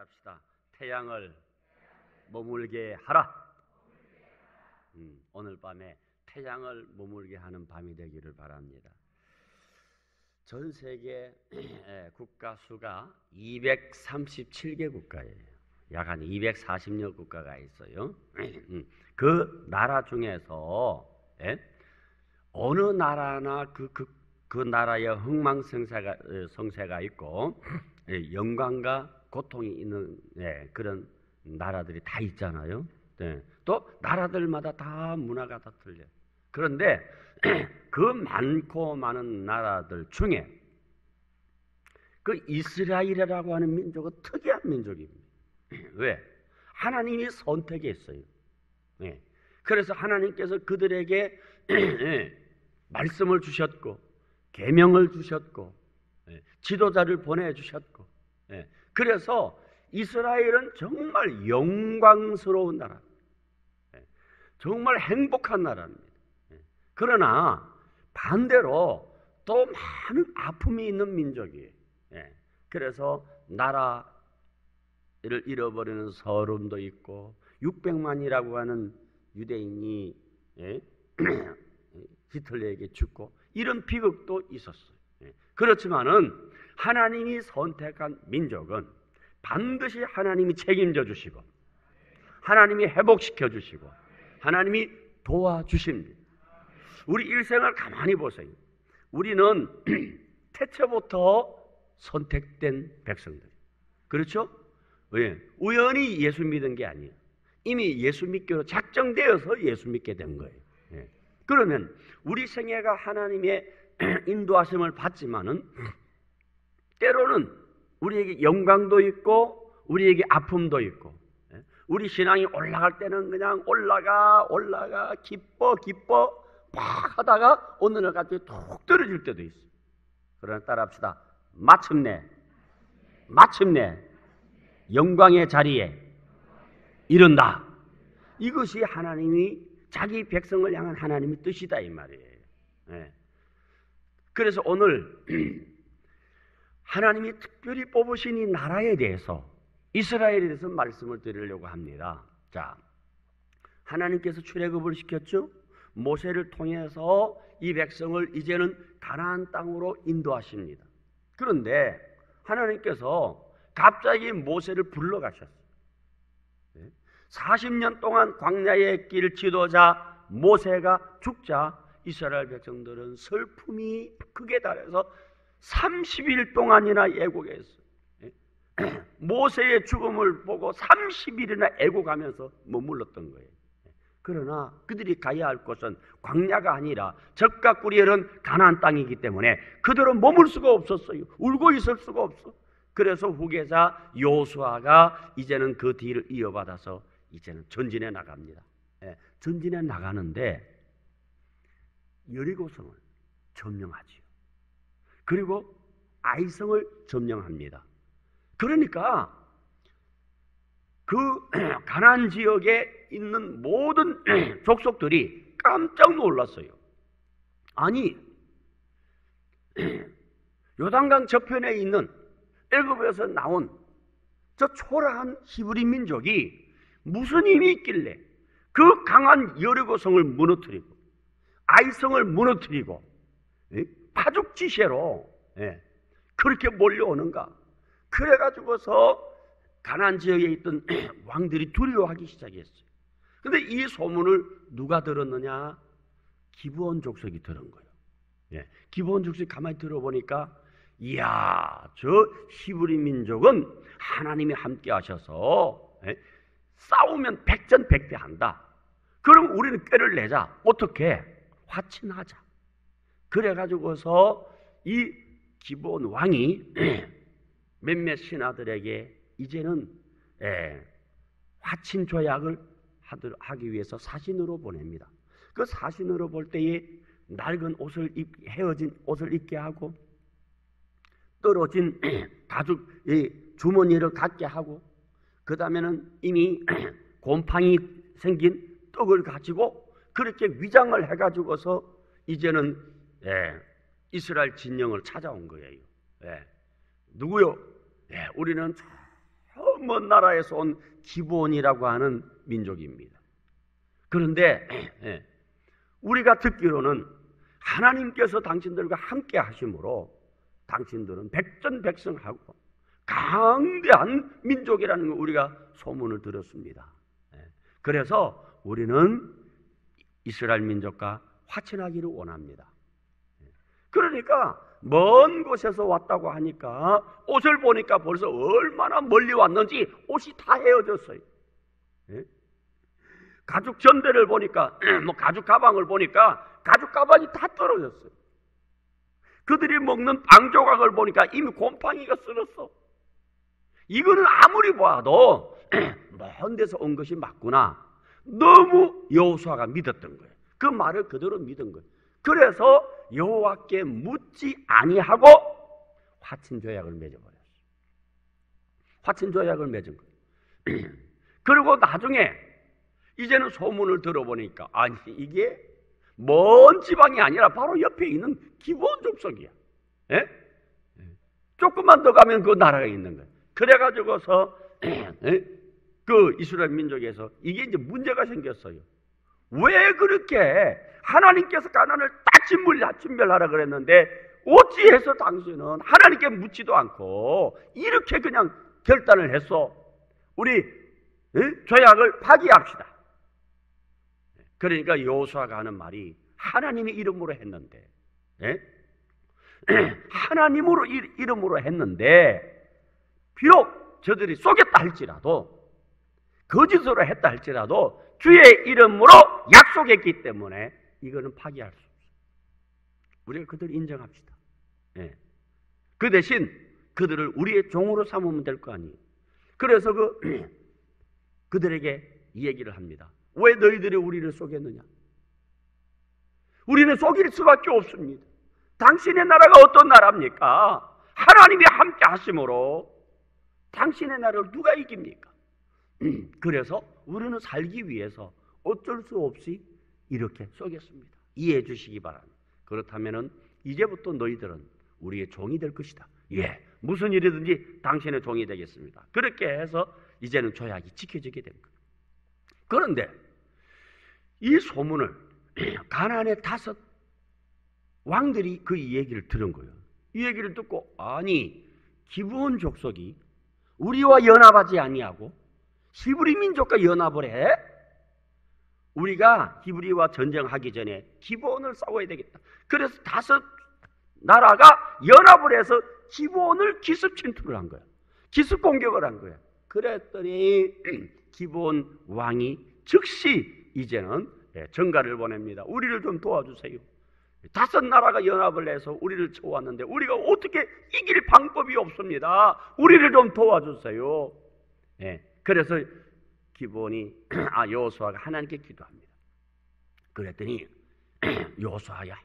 따라합시다. 태양을 머물게 하라. 오늘 밤에 태양을 머물게 하는 밤이 되기를 바랍니다. 전 세계 국가 수가 237개 국가예요. 약 한 240여 국가가 있어요. 그 나라 중에서 어느 나라나 그 나라의 흥망성쇠가 있고 영광과 고통이 있는 그런 나라들이 다 있잖아요. 또 나라들마다 다 문화가 다 틀려요. 그런데 그 많고 많은 나라들 중에 그 이스라엘이라고 하는 민족은 특이한 민족입니다. 왜? 하나님이 선택했어요. 그래서 하나님께서 그들에게 말씀을 주셨고 계명을 주셨고 지도자를 보내주셨고 그래서 이스라엘은 정말 영광스러운 나라, 정말 행복한 나라입니다. 그러나 반대로 또 많은 아픔이 있는 민족이에요. 그래서 나라를 잃어버리는 서름도 있고 600만이라고 하는 유대인이 히틀러에게 죽고 이런 비극도 있었어요. 그렇지만은 하나님이 선택한 민족은 반드시 하나님이 책임져 주시고 하나님이 회복시켜 주시고 하나님이 도와주십니다. 우리 일생을 가만히 보세요. 우리는 태초부터 선택된 백성들. 그렇죠? 왜? 우연히 예수 믿은 게 아니에요. 이미 예수 믿기로 작정되어서 예수 믿게 된 거예요. 그러면 우리 생애가 하나님의 인도하심을 받지만은 때로는 우리에게 영광도 있고 우리에게 아픔도 있고 우리 신앙이 올라갈 때는 그냥 올라가 기뻐 막 하다가 어느 날 갑자기 툭 떨어질 때도 있어요. 그러나 따라합시다. 마침내 영광의 자리에 이른다. 이것이 하나님이 자기 백성을 향한 하나님의 뜻이다 이 말이에요. 그래서 오늘 하나님이 특별히 뽑으신 이 나라에 대해서 이스라엘에 대해서 말씀을 드리려고 합니다. 자, 하나님께서 출애굽을 시켰죠. 모세를 통해서 이 백성을 이제는 가나안 땅으로 인도하십니다. 그런데 하나님께서 갑자기 모세를 불러가셨어요. 40년 동안 광야의 길 지도자 모세가 죽자 이스라엘 백성들은 슬픔이 극에 달해서 30일 동안이나 애곡했어요. 모세의 죽음을 보고 30일이나 애곡하면서 머물렀던 거예요. 그러나 그들이 가야 할 곳은 광야가 아니라 적과 꿀이 흐른 가나안 땅이기 때문에 그들은 머물 수가 없었어요. 울고 있을 수가 없어. 그래서 후계자 여호수아가 이제는 그 뒤를 이어받아서 이제는 전진해 나갑니다. 전진해 나가는데 여리고성을 점령하지요. 그리고 아이성을 점령합니다. 그러니까 그 가나안 지역에 있는 모든 족속들이 깜짝 놀랐어요. 아니, 요단강 저편에 있는 애굽에서 나온 저 초라한 히브리 민족이 무슨 힘이 있길래 그 강한 여리고성을 무너뜨리고 아이성을 무너뜨리고 파죽지세로 그렇게 몰려오는가? 그래가지고서 가나안 지역에 있던 왕들이 두려워하기 시작했어요. 그런데 이 소문을 누가 들었느냐? 기브온 족속이 들은 거예요. 기브온 족속이 가만히 들어보니까 이야, 저 히브리 민족은 하나님이 함께 하셔서 싸우면 백전백패한다. 그럼 우리는 꾀를 내자. 어떻게? 화친하자. 그래가지고서 이 기브온 왕이 몇몇 신하들에게 이제는 화친 조약을 하기 위해서 사신으로 보냅니다. 그 사신으로 볼 때에 낡은 옷을 헤어진 옷을 입게 하고 떨어진 가죽 주머니를 갖게 하고 그 다음에는 이미 곰팡이 생긴 떡을 가지고 그렇게 위장을 해가지고서 이제는 이스라엘 진영을 찾아온 거예요. 누구요? 우리는 저 먼 나라에서 온 기브온이라고 하는 민족입니다. 그런데 우리가 듣기로는 하나님께서 당신들과 함께 하심으로 당신들은 백전백승하고 강대한 민족이라는 걸 우리가 소문을 들었습니다. 그래서 우리는 이스라엘 민족과 화친하기를 원합니다. 그러니까 먼 곳에서 왔다고 하니까 옷을 보니까 벌써 얼마나 멀리 왔는지 옷이 다 헤어졌어요. 가죽 전대를 보니까 가죽 가방을 보니까 가죽 가방이 다 떨어졌어요. 그들이 먹는 빵 조각을 보니까 이미 곰팡이가 쓸었어. 이거는 아무리 봐도 먼 데서 온 것이 맞구나. 너무 여호수아가 믿었던 거예요. 그 말을 그대로 믿은 거예요. 그래서 여호와께 묻지 아니하고 화친조약을 맺어버렸어요. 화친조약을 맺은 거예요. 그리고 나중에 이제는 소문을 들어보니까 아니 이게 먼 지방이 아니라 바로 옆에 있는 기브온 족속이야. 조금만 더 가면 그 나라가 있는 거예요. 그래가지고서 그 이스라엘 민족에서 이게 이제 문제가 생겼어요. 왜 그렇게 하나님께서 가나안을 다 진멸하라 그랬는데 어찌해서 당신은 하나님께 묻지도 않고 이렇게 그냥 결단을 했어. 우리 조약을 파기합시다. 그러니까 여호수아가 하는 말이 하나님의 이름으로 했는데 하나님으로 이름으로 했는데 비록 저들이 쏘겠다 할지라도 거짓으로 했다 할지라도 주의 이름으로 약속했기 때문에 이거는 파기할 수 없어요. 우리가 그들을 인정합시다. 그 대신 그들을 우리의 종으로 삼으면 될 거 아니에요. 그래서 그들에게 이 얘기를 합니다. 왜 너희들이 우리를 쏘겠느냐? 우리는 쏘길 수밖에 없습니다. 당신의 나라가 어떤 나라입니까? 하나님이 함께 하심으로 당신의 나라를 누가 이깁니까? 그래서 우리는 살기 위해서 어쩔 수 없이 이렇게 쏘겠습니다. 이해해 주시기 바랍니다. 그렇다면 이제부터 너희들은 우리의 종이 될 것이다. 무슨 일이든지 당신의 종이 되겠습니다. 그렇게 해서 이제는 조약이 지켜지게 된 거예요. 그런데 이 소문을 가나안의 5 왕들이 그 얘기를 들은 거예요. 이 얘기를 듣고 아니 기브온 족속이 우리와 연합하지 아니하고 히브리 민족과 연합을 해? 우리가 히브리와 전쟁하기 전에 기브온을 싸워야 되겠다. 그래서 5 나라가 연합을 해서 기브온을 기습 침투를 한 거야. 기습 공격을 한 거야. 그랬더니 기브온 왕이 즉시 이제는 전가를 보냅니다. 우리를 좀 도와주세요. 5 나라가 연합을 해서 우리를 쳐왔는데 우리가 어떻게 이길 방법이 없습니다. 우리를 좀 도와주세요. 그래서 기브온이 여호수아가 하나님께 기도합니다. 그랬더니 여호수아야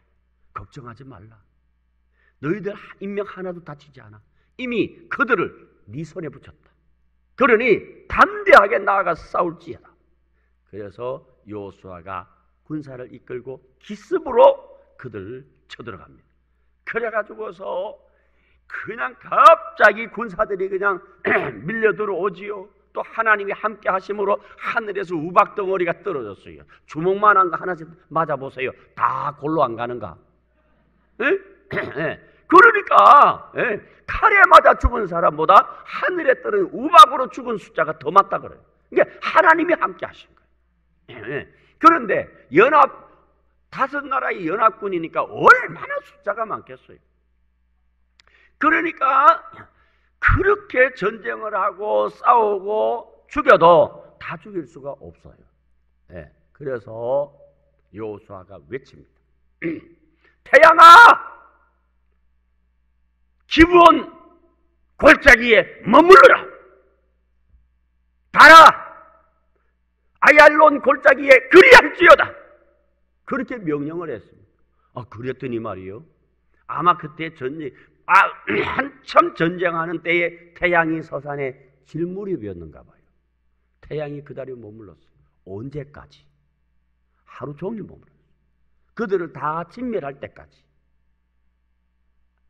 걱정하지 말라. 너희들 인명 하나도 다치지 않아. 이미 그들을 네 손에 붙였다. 그러니 담대하게 나아가서 싸울지어다. 그래서 여호수아가 군사를 이끌고 기습으로 그들을 쳐들어갑니다. 그래가지고서 그냥 갑자기 군사들이 그냥 밀려 들어오지요. 또 하나님이 함께 하심으로 하늘에서 우박 덩어리가 떨어졌어요. 주먹만한 거 하나씩 맞아보세요. 다 골로 안 가는가? 그러니까 칼에 맞아 죽은 사람보다 하늘에 떨어진 우박으로 죽은 숫자가 더 많다 그래요. 이게 하나님이 함께 하신 거예요. 그런데 5 나라의 연합군이니까 얼마나 숫자가 많겠어요. 그러니까 그렇게 전쟁을 하고 싸우고 죽여도 다 죽일 수가 없어요. 그래서 여호수아가 외칩니다. 태양아, 기브온 골짜기에 머물러라. 달아, 아얄론 골짜기에 그리할지어다. 그렇게 명령을 했습니다. 그랬더니 말이요. 아마 그때 한참 전쟁하는 때에 태양이 서산에 질 무렵이었는가 봐요. 태양이 그다리 머물렀어요. 언제까지? 하루 종일 머물렀어요. 그들을 다 진멸할 때까지.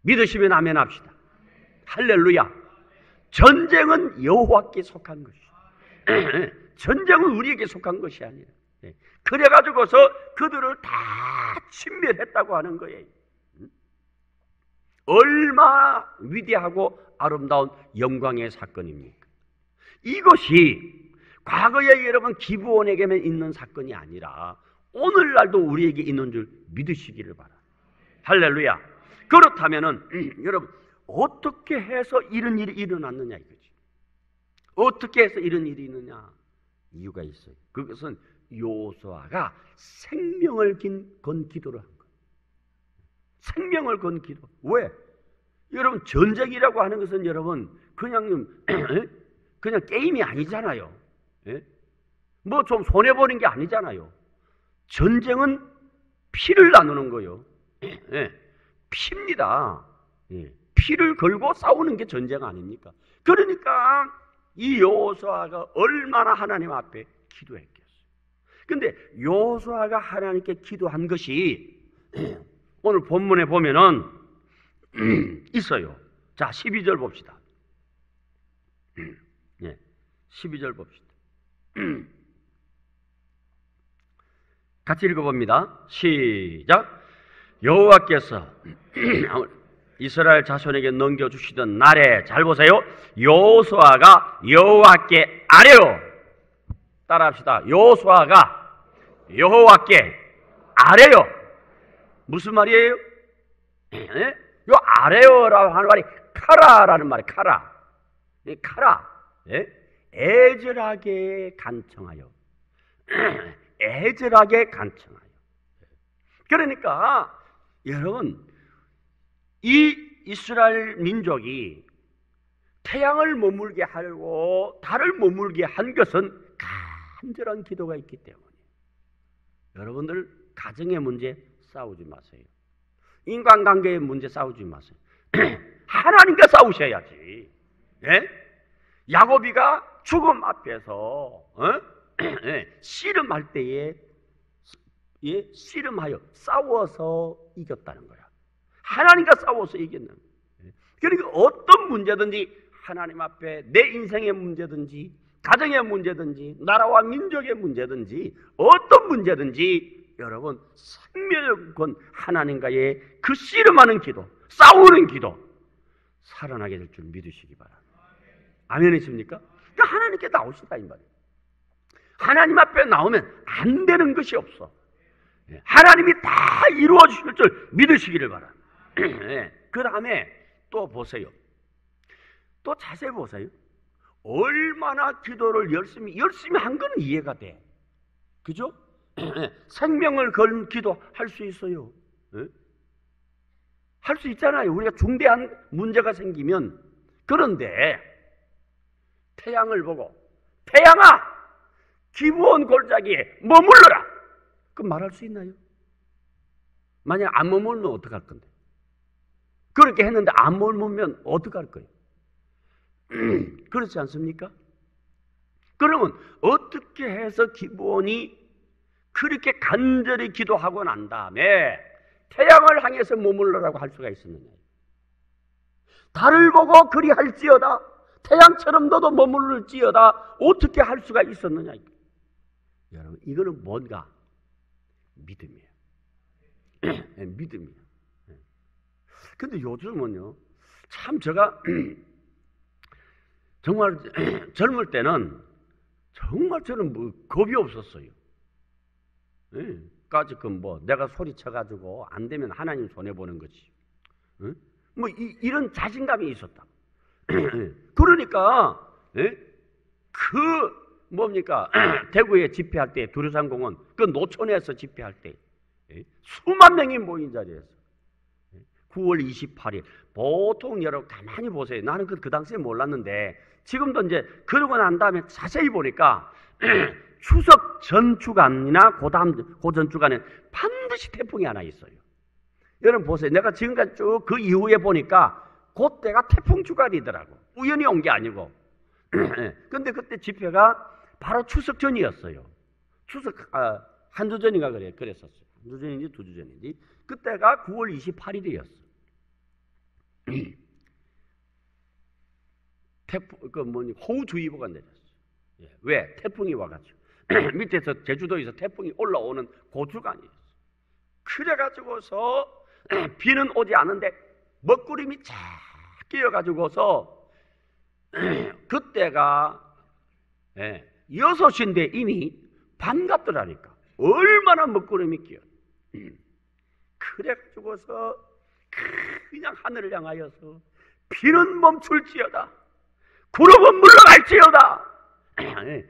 믿으시면 아멘 합시다. 할렐루야. 전쟁은 여호와께 속한 것이에요. 전쟁은 우리에게 속한 것이 아니라. 그래가지고서 그들을 다 침멸했다고 하는 거예요. 얼마나 위대하고 아름다운 영광의 사건입니까? 이것이 과거에 여러분 기브온에게만 있는 사건이 아니라 오늘날도 우리에게 있는 줄 믿으시기를 바랍니다. 할렐루야. 그렇다면은 여러분 어떻게 해서 이런 일이 일어났느냐 이거지. 어떻게 해서 이런 일이 있느냐? 이유가 있어요. 그것은 여호수아가 생명을 건 기도를 한 거예요. 생명을 건 기도. 왜? 여러분 전쟁이라고 하는 것은 여러분 그냥 게임이 아니잖아요. 뭐 좀 손해보는 게 아니잖아요. 전쟁은 피를 나누는 거예요. 피입니다. 피를 걸고 싸우는 게 전쟁 아닙니까? 그러니까 이 여호수아가 얼마나 하나님 앞에 기도했겠어요. 근데 여호수아가 하나님께 기도한 것이 오늘 본문에 보면은 있어요. 자, 12절 봅시다. 12절 봅시다. 같이 읽어봅니다. 시작. 여호와께서 이스라엘 자손에게 넘겨주시던 날에, 잘 보세요. 여호수아가 여호와께 아뢰어. 따라합시다. 여호수아가 여호와께 아뢰어. 무슨 말이에요? 요 아뢰어라고 하는 말이 카라라는 말이에요. 카라. 카라. 애절하게 간청하여. 애절하게 간청하여. 그러니까 여러분 이 이스라엘 민족이 태양을 머물게 하고 달을 머물게 한 것은 간절한 기도가 있기 때문에 여러분들 가정의 문제 싸우지 마세요. 인간관계의 문제 싸우지 마세요. 하나님과 싸우셔야지. 야곱이가 죽음 앞에서 씨름할 때에 씨름하여 싸워서 이겼다는 거야. 하나님과 싸워서 이겼는 거야. 그러니까 어떤 문제든지 하나님 앞에 내 인생의 문제든지 가정의 문제든지 나라와 민족의 문제든지 어떤 문제든지 여러분 생명을 건 하나님과의 그 씨름하는 기도, 싸우는 기도 살아나게 될 줄 믿으시기 바랍니다. 아멘이십니까? 그러니까 하나님께 나오시다 이 말이에요. 하나님 앞에 나오면 안 되는 것이 없어. 하나님이 다 이루어 주실 줄 믿으시기를 바랍니다. 그 다음에 또 보세요. 또 자세히 보세요. 얼마나 기도를 열심히 한 거는 이해가 돼. 그죠? 생명을 건 기도 할 수 있어요. 할 수 있잖아요. 우리가 중대한 문제가 생기면. 그런데 태양을 보고 태양아 기브온 골짜기에 머물러라. 그럼 말할 수 있나요? 만약 안 머물면 어떡할 건데? 그렇게 했는데 안 머물면 어떡할 거예요? 그렇지 않습니까? 그러면 어떻게 해서 기브온이 그렇게 간절히 기도하고 난 다음에 태양을 향해서 머물러라고 할 수가 있었느냐? 달을 보고 그리할지어다 태양처럼 너도 머무를지어다 어떻게 할 수가 있었느냐? 여러분 이거는 뭔가? 믿음이에요. 믿음이에요. 근데 요즘은요 참 제가 정말 젊을 때는 정말 저는 뭐 겁이 없었어요. 까짓건 뭐 내가 소리쳐가지고 안 되면 하나님 손해보는 거지. 뭐 이런 자신감이 있었다. 그러니까 그 뭡니까 대구에 집회할 때 두류산공원 그 노천에서 집회할 때 수만 명이 모인 자리에서 9월 28일 보통 여러분 가만히 보세요. 나는 그 당시에 몰랐는데 지금도 이제 그러고 난 다음에 자세히 보니까 추석 전 주간이나 그 전 주간에 반드시 태풍이 하나 있어요. 여러분 보세요. 내가 지금까지 쭉 그 이후에 보니까 그때가 태풍 주간이더라고. 우연히 온 게 아니고. 근데 그때 집회가 바로 추석 전이었어요. 추석 한 주 전인가 그랬었어요. 한 주 전인지 두 주 전인지. 그때가 9월 28일이었어. 호우주의보가 내렸어요. 왜? 태풍이 와가지고 밑에서 제주도에서 태풍이 올라오는 고주간이었어요. 그래가지고서 비는 오지 않은데 먹구름이 쫙 끼어가지고서 그때가 6시인데 이미 밤 같더라니까. 얼마나 먹구름이 끼어. 그래가지고서 그냥 하늘을 향하여서 비는 멈출지어다, 구름은 물러갈지어다.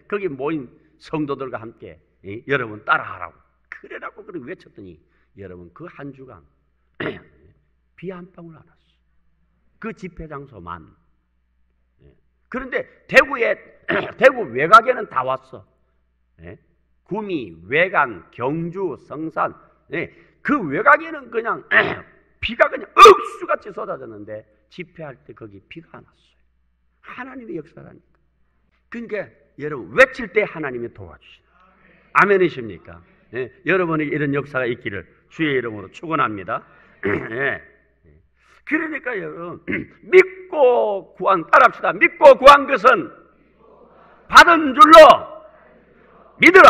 거기 모인 성도들과 함께 여러분 따라하라고 그래라고 그렇게 외쳤더니 여러분 그 한 주간 비 한 방울 안 왔어. 그 집회 장소만. 그런데 대구 외곽에는 다 왔어. 구미, 외관, 경주, 성산, 그 외곽에는 그냥 비가 그냥 억수같이 쏟아졌는데 집회할 때 거기 비가 안 왔어요. 하나님의 역사라니까. 그러니까 여러분 외칠 때 하나님이 도와주시다. 아멘이십니까? 여러분에게 이런 역사가 있기를 주의 이름으로 축원합니다. 그러니까 여러분 믿고 구한, 따라합시다. 믿고 구한 것은 받은 줄로 믿으라.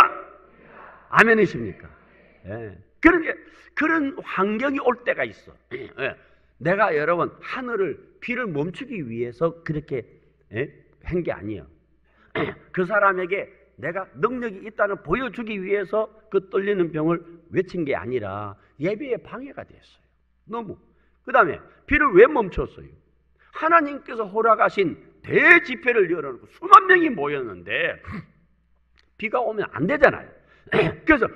아멘이십니까? 그러니까 그런 환경이 올 때가 있어. 내가 여러분 비를 멈추기 위해서 그렇게 한 게 아니에요. 그 사람에게 내가 능력이 있다는 보여주기 위해서 그 떨리는 병을 외친 게 아니라 예배에 방해가 됐어요. 너무. 그 다음에 비를 왜 멈췄어요? 하나님께서 허락하신 대집회를 열어놓고 수만 명이 모였는데 비가 오면 안 되잖아요. 그래서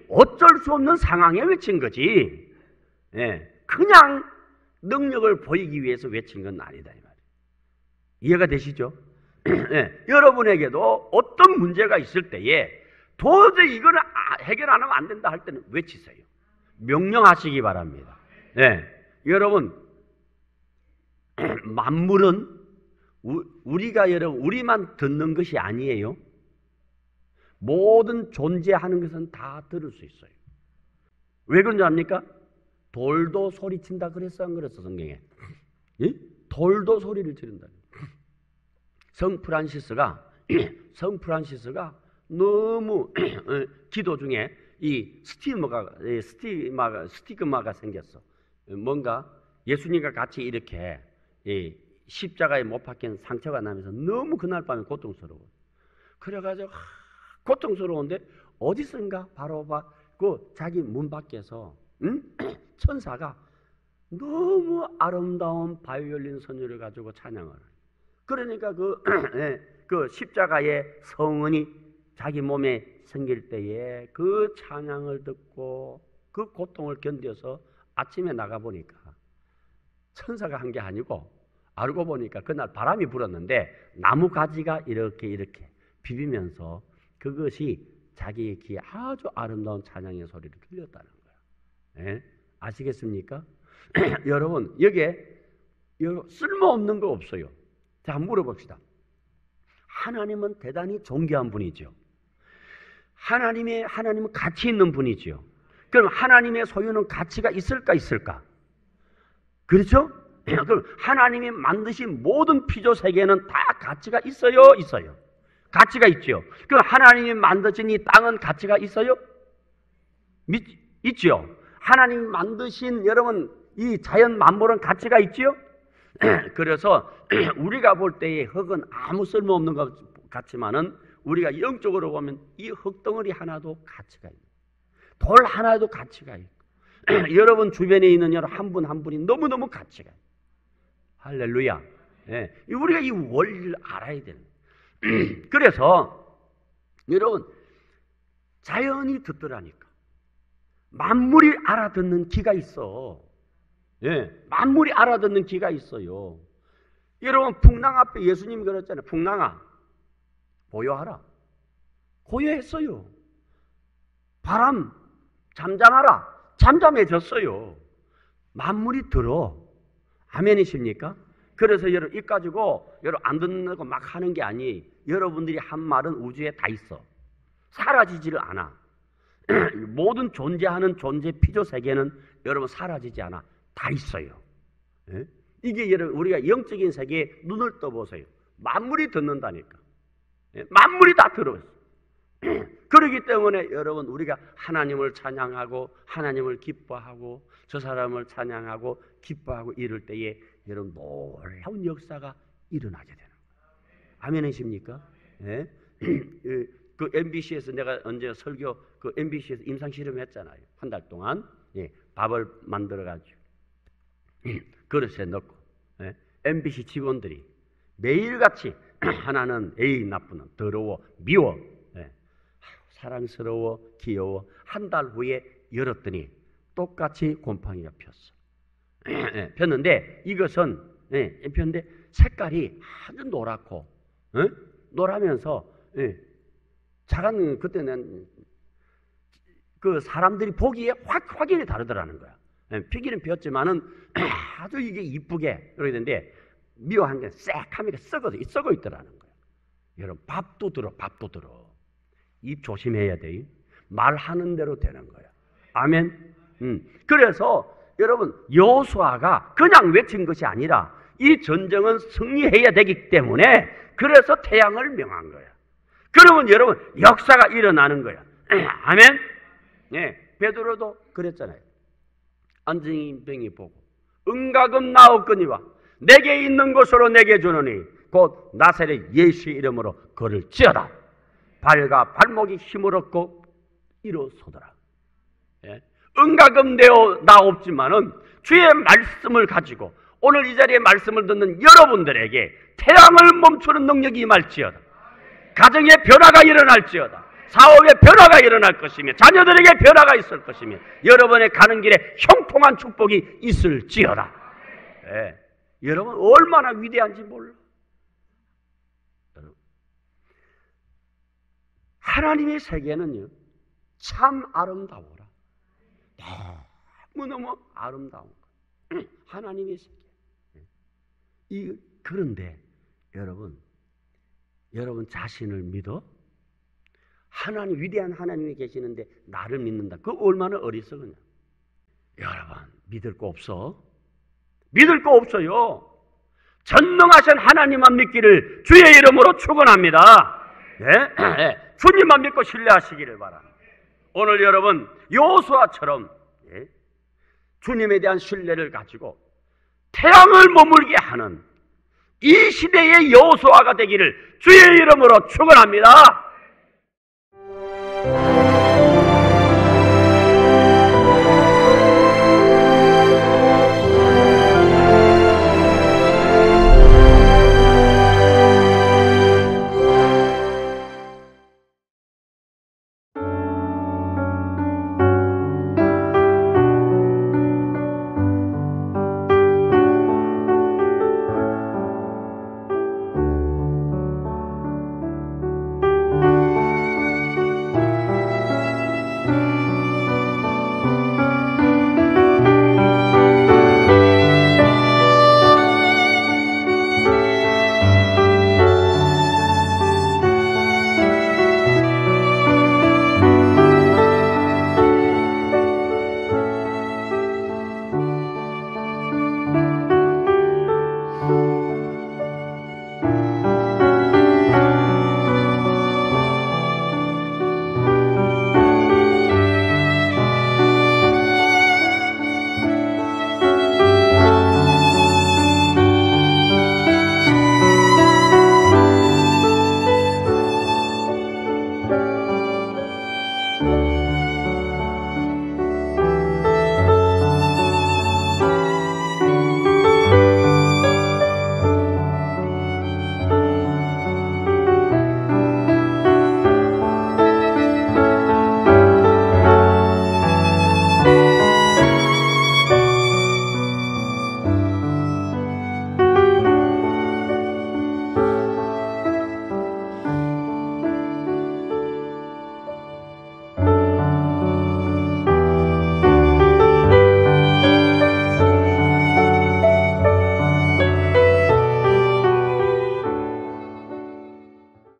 어쩔 수 없는 상황에 외친 거지. 그냥 능력을 보이기 위해서 외친 건 아니다 이 말이에요. 이해가 되시죠? 여러분에게도 어떤 문제가 있을 때에 도저히 이거는 해결 안 하면 안 된다 할 때는 외치세요. 명령하시기 바랍니다. 여러분 만물은 우리만 듣는 것이 아니에요. 모든 존재하는 것은 다 들을 수 있어요. 왜 그런지 압니까? 돌도 소리친다 그랬어 안 그랬어 성경에? 돌도 소리를 지른다. 성 프란시스가 너무 기도 중에 이 스티그마가 생겼어. 뭔가 예수님과 같이 이렇게 십자가에 못 박힌 상처가 나면서 너무 그날 밤에 고통스러워. 그래가지고 고통스러운데 어디선가 바로 그 자기 문 밖에서 천사가 너무 아름다운 바이올린 선율을 가지고 찬양을. 그러니까 그 십자가의 성은이 자기 몸에 생길 때에 그 찬양을 듣고 그 고통을 견뎌서 아침에 나가보니까 천사가 한 게 아니고 알고 보니까 그날 바람이 불었는데 나무 가지가 이렇게 비비면서 그것이 자기의 귀에 아주 아름다운 찬양의 소리를 들렸다는 거야. 아시겠습니까? 여러분 여기에 쓸모없는 거 없어요. 자, 한번 물어봅시다. 하나님은 대단히 존귀한 분이죠. 하나님은 가치 있는 분이죠. 그럼 하나님의 소유는 가치가 있을까? 그렇죠? 그럼 하나님이 만드신 모든 피조 세계는 다 가치가 있어요? 가치가 있죠. 그럼 하나님이 만드신 이 땅은 가치가 있어요? 있죠. 하나님이 만드신 여러분 이 자연 만물은 가치가 있죠. 그래서 우리가 볼 때의 흙은 아무 쓸모없는 것 같지만은 우리가 영적으로 보면 이 흙덩어리 하나도 가치가 있고 돌 하나도 가치가 있고 여러분 주변에 있는 여러분 한 분 한 분이 너무너무 가치가 있고 할렐루야. 우리가 이 원리를 알아야 되는 거예요. 그래서 여러분 자연이 듣더라니까. 만물이 알아듣는 귀가 있어. 만물이 알아듣는 귀가 있어요. 여러분 풍랑 앞에 예수님이 그랬잖아요. 풍랑아 고요하라. 고요했어요. 바람 잠잠하라. 잠잠해졌어요. 만물이 들어. 아멘이십니까? 그래서 여러분 입 가지고 여러분 안 듣는다고 막 하는 게 아니에요. 여러분들이 한 말은 우주에 다 있어. 사라지지를 않아. 모든 존재하는 존재 피조 세계는 여러분 사라지지 않아. 다 있어요. 이게 여러분 우리가 영적인 세계에 눈을 떠보세요. 만물이 듣는다니까. 만물이 다 들어있어요. 그렇기 때문에 여러분 우리가 하나님을 찬양하고 하나님을 기뻐하고 저 사람을 찬양하고 기뻐하고 이럴 때에 여러분 놀라운 역사가 일어나게 되는 거예요. 아멘이십니까? 예? 그 MBC에서 내가 언제 설교 그 MBC에서 임상 실험했잖아요. 한 달 동안 밥을 만들어가지고 그릇에 넣고 MBC 직원들이 매일같이 하나는 에이 나쁘는 더러워 미워 사랑스러워 귀여워 한 달 후에 열었더니 똑같이 곰팡이가 폈어. 폈는데 이것은 폈는데 색깔이 아주 노랗고 노라면서 자란 그때는 그 사람들이 보기에 확연히 다르더라는 거야. 피기는 피었지만은 아주 이게 이쁘게 그러게 되는데 미워한 게 쎄하니까 썩어 있더라는 거야. 여러분 밥도 들어. 입 조심해야 돼. 말하는 대로 되는 거야. 아멘. 그래서 여러분 여호수아가 그냥 외친 것이 아니라 이 전쟁은 승리해야 되기 때문에 그래서 태양을 명한 거야. 그러면 여러분 역사가 일어나는 거야. 아멘. 베드로도 그랬잖아요. 안증인병이 보고 은각은 나옵거니와 내게 있는 것으로 내게 주노니 곧 나사렛 예수의 이름으로 걸을지어다. 발과 발목이 힘을 얻고 일어서더라. 은각은 나옵지만은 주의 말씀을 가지고 오늘 이 자리에 말씀을 듣는 여러분들에게 태양을 멈추는 능력이 임할지어다. 가정에 변화가 일어날지어다. 사업에 변화가 일어날 것이며 자녀들에게 변화가 있을 것이며 여러분의 가는 길에 형통한 축복이 있을지어다. 여러분 얼마나 위대한지 몰라. 하나님의 세계는요 참 아름다워라. 너무너무 아름다운 거. 하나님의 세계. 그런데 여러분 자신을 믿어? 하나님 위대한 하나님이 계시는데 나를 믿는다. 그거 얼마나 어리석으냐. 여러분 믿을 거 없어? 믿을 거 없어요. 전능하신 하나님만 믿기를 주의 이름으로 축원합니다. 주님만 믿고 신뢰하시기를 바랍니다. 오늘 여러분 여호수아처럼 주님에 대한 신뢰를 가지고 태양을 머물게 하는 이 시대의 여호수아가 되기를 주의 이름으로 축원합니다.